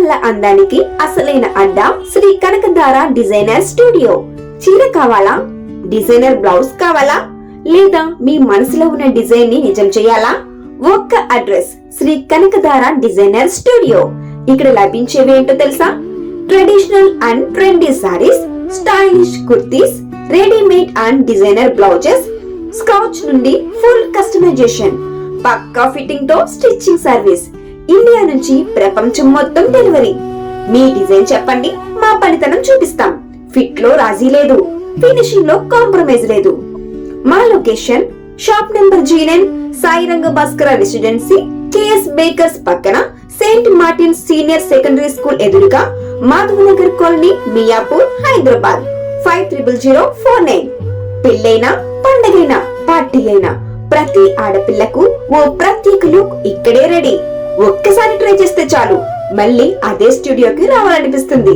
ఆడవాళ్ల అందానికి అసలైన అడ్డా Shri Kanakadhara designer studio. చీర కావాలా? డిజైనర్ బ్లౌజ్ కావాలా? లేదా మీ మనసులో ఉన్న డిజైన్ ని నిజం చేయాలా? ఒక్క address Shri Kanakadhara designer studio. ఇక్కడ లభించేవి ఏంటో తెలుసా? Traditional and trendy saris, stylish kurtis, readymade and designer blouses, scratch నుండి ఫుల్ కస్టమైజేషన్, పక్కా ఫిట్టింగ్ తో స్టిచ్చింగ్ సర్వీస్, ఇండియా నుంచి ప్రపంచం మొత్తం డెలివరీ. మీ డిజైన్ చెప్పండి, మా పనితనం చూపిస్తాం. ఫిట్ లో రాజీ లేదు, ఫినిషింగ్ లో కాంప్రమైజ్ లేదు. మా location shop number G9, Sairanga Bhaskara residency, KS bakers పక్కన, Saint Martin senior secondary school ఎదురుగా, మాధవనగర్ కాలనీ, మియాపూర్, హైదరాబాద్ 500049. పెళ్ళైనా, పండగైనా, పార్టీ అయినా ప్రతి ఆడపిల్లకు ఓ ప్రత్యేక లుక్ ఇక్కడే రెడీ. ఒక్కసారి ట్రై చేస్తే చాలు, మళ్ళీ అదే స్టూడియోకి రావాలనిపిస్తుంది.